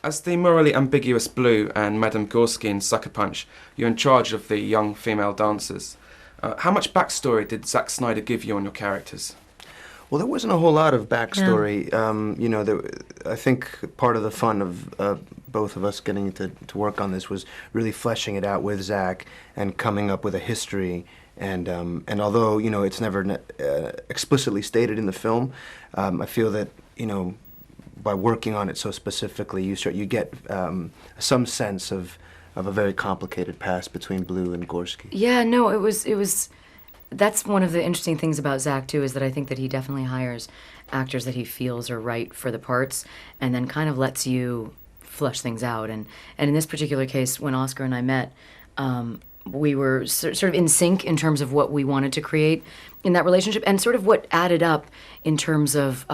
As the morally ambiguous Blue and Madame Gorski in Sucker Punch, you're in charge of the young female dancers. How much backstory did Zack Snyder give you on your characters? Well, there wasn't a whole lot of backstory. You know, I think part of the fun of both of us getting to work on this was really fleshing it out with Zack and coming up with a history. And although, you know, it's never explicitly stated in the film, I feel that, you know, by working on it so specifically, you get some sense of a very complicated past between Blue and Gorski. Yeah, no, it was. That's one of the interesting things about Zack too, is that I think that he definitely hires actors that he feels are right for the parts, and then kind of lets you flesh things out. And in this particular case, when Oscar and I met, we were sort of in sync in terms of what we wanted to create in that relationship, and sort of what added up in terms of.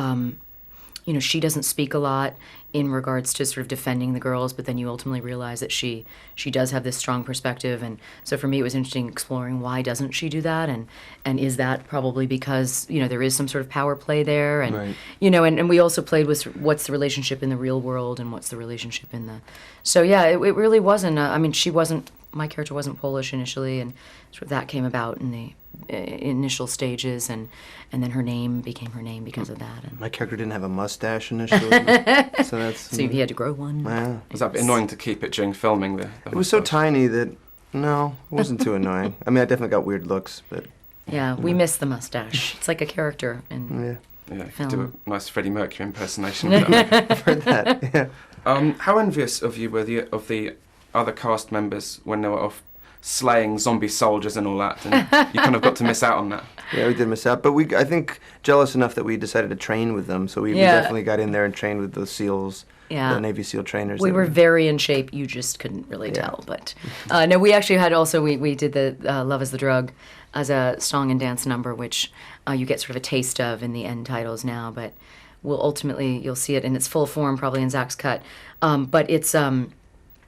You know, she doesn't speak a lot in regards to sort of defending the girls, but then you ultimately realize that she does have this strong perspective. And so for me, it was interesting exploring why doesn't she do that, and is that probably because, you know, there is some sort of power play there, and right. You know, and we also played with what's the relationship in the real world and what's the relationship in the. So yeah, it really wasn't. I mean, my character wasn't Polish initially, and sort of that came about in the initial stages, and then her name became her name because of that. And my character didn't have a mustache initially, so he had to grow one. Yeah. Was that a bit annoying to keep it during filming? It was so tiny that no, it wasn't too annoying. I mean, I definitely got weird looks, but yeah, we miss the mustache. It's like a character in film. Do a nice Freddie Mercury impersonation. With that. I've heard that. Yeah. How envious of you were of the other cast members when they were off slaying zombie soldiers and all that, and you kind of got to miss out on that. Yeah, we did miss out, but I think jealous enough that we decided to train with them, so we definitely got in there and trained with the SEALs, the Navy SEAL trainers. We were very in shape, you just couldn't really tell, but no, we actually had also, we did the Love is the Drug as a song and dance number, which you get sort of a taste of in the end titles now, but you'll see it in its full form probably in Zack's cut, but it's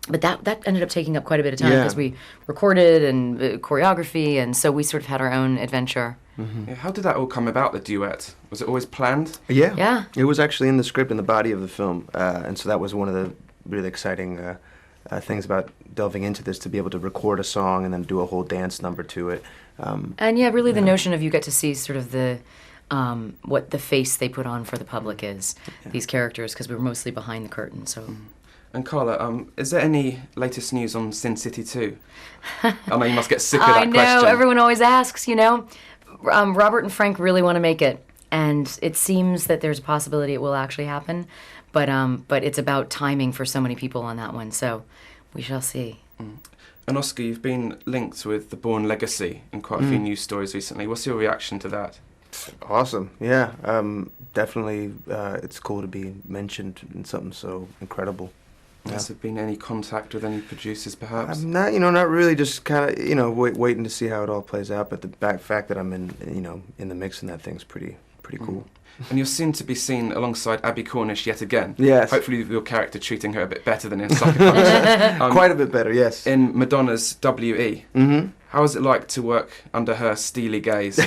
but that ended up taking up quite a bit of time because we recorded and choreography, and so we sort of had our own adventure. Mm-hmm. Yeah, how did that all come about, the duet? Was it always planned? Yeah. It was actually in the script, in the body of the film, and so that was one of the really exciting things about delving into this, to be able to record a song and then do a whole dance number to it. And really the notion of you get to see sort of the what the face they put on for the public is, these characters, because we were mostly behind the curtain, so... And Carla, is there any latest news on Sin City 2? I know you must get sick of that question. I know, everyone always asks, you know. Robert and Frank really want to make it, and it seems that there's a possibility it will actually happen, but it's about timing for so many people on that one, so we shall see. Mm. And Oscar, you've been linked with the Bourne legacy in quite a few news stories recently. What's your reaction to that? Awesome, yeah. Definitely, it's cool to be mentioned in something so incredible. Has there been any contact with any producers, perhaps? Not really. Just kind of, waiting to see how it all plays out. But the fact that I'm in the mix in that thing's pretty cool. And you're soon to be seen alongside Abby Cornish yet again. Yes. Hopefully, with your character treating her a bit better than in Sucker Punch. Quite a bit better, yes. In Madonna's W.E. Mm-hmm. How is it like to work under her steely gaze?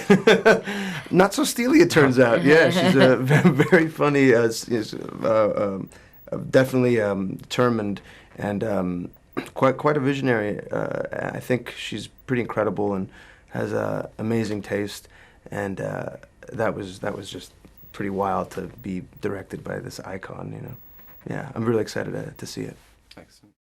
Not so steely, it turns out. Yeah, she's very funny. Definitely determined, and quite a visionary. I think she's pretty incredible and has amazing taste, and that was just pretty wild to be directed by this icon. Yeah, I'm really excited to see it. Excellent.